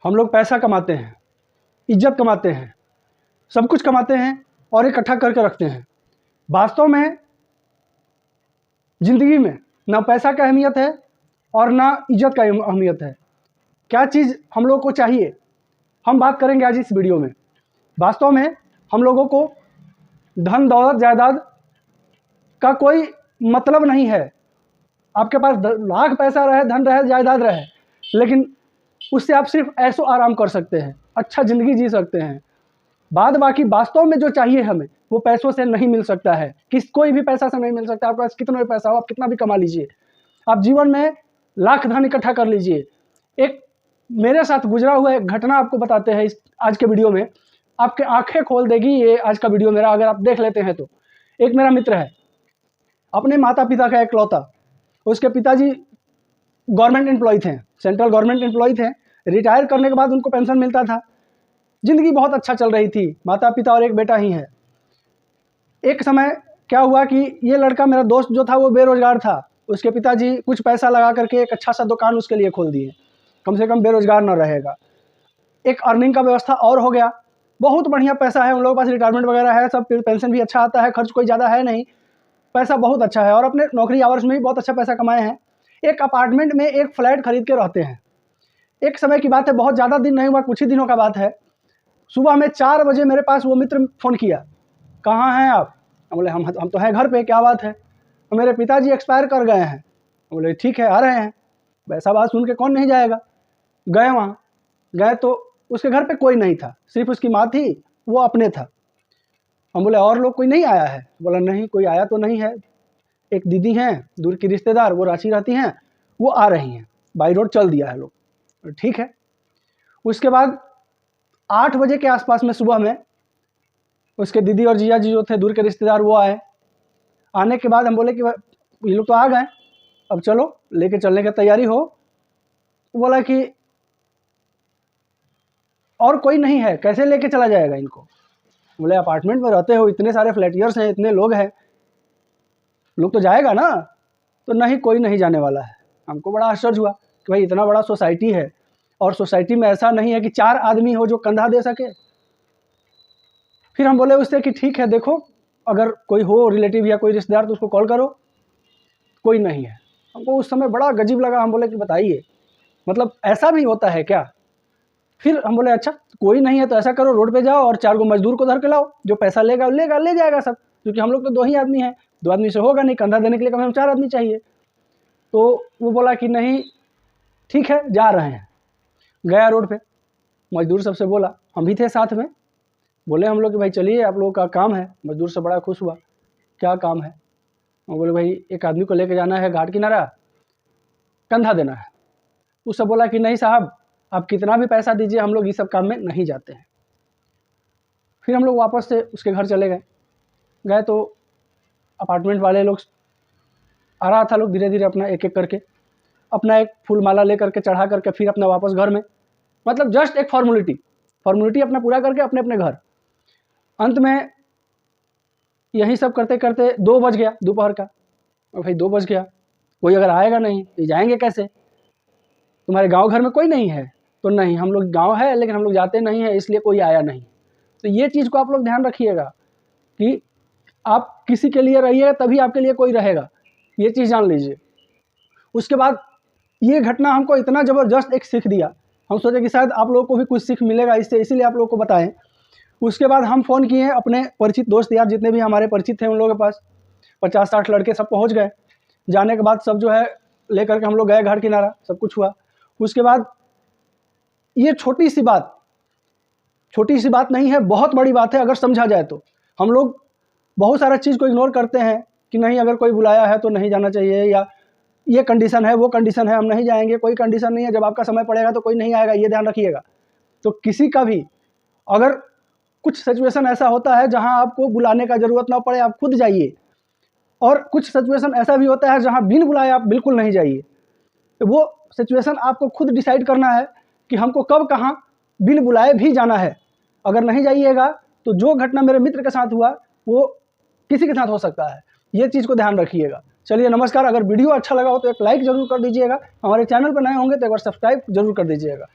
हम लोग पैसा कमाते हैं, इज्जत कमाते हैं, सब कुछ कमाते हैं और इकट्ठा करके रखते हैं। वास्तव में ज़िंदगी में ना पैसा का अहमियत है और ना इज्जत का अहमियत है। क्या चीज़ हम लोग को चाहिए, हम बात करेंगे आज इस वीडियो में। वास्तव में हम लोगों को धन दौलत जायदाद का कोई मतलब नहीं है। आपके पास लाख पैसा रहे, धन रहे, जायदाद रहे, लेकिन उससे आप सिर्फ ऐशो आराम कर सकते हैं, अच्छा ज़िंदगी जी सकते हैं। बाद बाकी वास्तव में जो चाहिए हमें वो पैसों से नहीं मिल सकता है, कोई भी पैसा से नहीं मिल सकता। आपके पास कितना भी पैसा हो, आप कितना भी कमा लीजिए, आप जीवन में लाख धन इकट्ठा कर लीजिए। एक मेरे साथ गुजरा हुआ एक घटना आपको बताते हैं इस आज के वीडियो में, आपके आंखें खोल देगी ये आज का वीडियो मेरा, अगर आप देख लेते हैं तो। एक मेरा मित्र है, अपने माता पिता का इकलौता। उसके पिताजी गवर्नमेंट एम्प्लॉय थे, सेंट्रल गवर्नमेंट एम्प्लॉय थे। रिटायर करने के बाद उनको पेंशन मिलता था, ज़िंदगी बहुत अच्छा चल रही थी। माता पिता और एक बेटा ही है। एक समय क्या हुआ कि ये लड़का, मेरा दोस्त जो था, वो बेरोजगार था। उसके पिताजी कुछ पैसा लगा करके एक अच्छा सा दुकान उसके लिए खोल दिए, कम से कम बेरोजगार न रहेगा। एक अर्निंग का व्यवस्था और हो गया, बहुत बढ़िया पैसा है उन लोगों के पास, रिटायरमेंट वगैरह है, सब पेंशन भी अच्छा आता है, खर्च कोई ज़्यादा है नहीं, पैसा बहुत अच्छा है। और अपने नौकरी आवर्स में भी बहुत अच्छा पैसा कमाए हैं। एक अपार्टमेंट में एक फ्लैट खरीद के रहते हैं। एक समय की बात है, बहुत ज़्यादा दिन नहीं हुआ, कुछ ही दिनों का बात है। सुबह में 4 बजे मेरे पास वो मित्र फ़ोन किया, कहाँ हैं आप? बोले हम तो हैं घर पे। क्या बात है? तो मेरे पिताजी एक्सपायर कर गए हैं। बोले ठीक है, आ रहे हैं। वैसा बात सुन के कौन नहीं जाएगा। गए वहाँ, गए तो उसके घर पे कोई नहीं था, सिर्फ उसकी माँ थी, वो अपने था। हम बोले और लोग कोई नहीं आया है? बोला नहीं, कोई आया तो नहीं है। एक दीदी हैं दूर की रिश्तेदार, वो रांची रहती हैं, वो आ रही हैं, बाई रोड चल दिया है लोग। ठीक है। उसके बाद 8 बजे के आसपास में सुबह में उसके दीदी और जीजा जी जो थे दूर के रिश्तेदार, वो आए। आने के बाद हम बोले कि ये लोग तो आ गए, अब चलो लेके चलने की तैयारी हो। बोला कि और कोई नहीं है, कैसे लेके चला जाएगा इनको? बोले अपार्टमेंट में रहते हो, इतने सारे फ्लैटियर्स हैं, इतने लोग हैं, लोग तो जाएगा ना। तो नहीं, कोई नहीं जाने वाला है। हमको बड़ा आश्चर्य हुआ कि भाई इतना बड़ा सोसाइटी है और सोसाइटी में ऐसा नहीं है कि 4 आदमी हो जो कंधा दे सके। फिर हम बोले उससे कि ठीक है, देखो अगर कोई हो रिलेटिव या कोई रिश्तेदार तो उसको कॉल करो। कोई नहीं है। हमको उस समय बड़ा गजीब लगा। हम बोले कि बताइए, मतलब ऐसा भी होता है क्या? फिर हम बोले अच्छा कोई नहीं है तो ऐसा करो, रोड पे जाओ और 4 गो मजदूर को धर के लाओ, जो पैसा लेगा ले जाएगा सब, क्योंकि हम लोग तो 2 ही आदमी हैं, 2 आदमी से होगा नहीं, कंधा देने के लिए कम से कम 4 आदमी चाहिए। तो वो बोला कि नहीं ठीक है, जा रहे हैं। गया रोड पे, मजदूर सबसे बोला, हम भी थे साथ में। बोले हम लोग कि भाई चलिए, आप लोगों का काम है। मजदूर से बड़ा खुश हुआ, क्या काम है? वो बोले भाई एक आदमी को लेके जाना है घाट किनारा, कंधा देना है। उससे बोला कि नहीं साहब, आप कितना भी पैसा दीजिए, हम लोग इस सब काम में नहीं जाते हैं। फिर हम लोग वापस से उसके घर चले गए तो अपार्टमेंट वाले लोग आ रहा था, लोग धीरे धीरे अपना एक एक करके अपना एक फूल माला ले करके चढ़ा करके फिर अपना वापस घर में, मतलब जस्ट एक फॉर्मेलिटी अपना पूरा करके अपने अपने घर। अंत में यही सब करते करते 2 बज गया दोपहर का। और भाई 2 बज गया, कोई अगर आएगा नहीं तो जाएंगे कैसे? तुम्हारे गांव घर में कोई नहीं है? तो नहीं, हम लोग गांव है लेकिन हम लोग जाते नहीं है, इसलिए कोई आया नहीं। तो ये चीज़ को आप लोग ध्यान रखिएगा कि आप किसी के लिए रहिएगा तभी आपके लिए कोई रहेगा, ये चीज़ जान लीजिए। उसके बाद ये घटना हमको इतना ज़बरदस्त एक सीख दिया, हम सोचे कि शायद आप लोगों को भी कुछ सीख मिलेगा इससे, इसीलिए आप लोगों को बताएं। उसके बाद हम फ़ोन किए अपने परिचित दोस्त यार, जितने भी हमारे परिचित थे उन लोगों के पास, 50-60 लड़के सब पहुंच गए। जाने के बाद सब जो है लेकर के हम लोग गए घाट किनारा, सब कुछ हुआ। उसके बाद ये छोटी सी बात नहीं है, बहुत बड़ी बात है अगर समझा जाए तो। हम लोग बहुत सारा चीज़ को इग्नोर करते हैं कि नहीं अगर कोई बुलाया है तो नहीं जाना चाहिए, या ये कंडीशन है वो कंडीशन है हम नहीं जाएंगे। कोई कंडीशन नहीं है, जब आपका समय पड़ेगा तो कोई नहीं आएगा, ये ध्यान रखिएगा। तो किसी का भी अगर कुछ सिचुएशन ऐसा होता है जहां आपको बुलाने का ज़रूरत ना पड़े, आप खुद जाइए, और कुछ सिचुएशन ऐसा भी होता है जहां बिन बुलाए आप बिल्कुल नहीं जाइए। तो वो सिचुएशन आपको खुद डिसाइड करना है कि हमको कब कहाँ बिन बुलाए भी जाना है। अगर नहीं जाइएगा तो जो घटना मेरे मित्र के साथ हुआ वो किसी के साथ हो सकता है, ये चीज़ को ध्यान रखिएगा। चलिए नमस्कार। अगर वीडियो अच्छा लगा हो तो एक लाइक ज़रूर कर दीजिएगा, हमारे चैनल पर नए होंगे तो एक बार सब्सक्राइब जरूर कर दीजिएगा।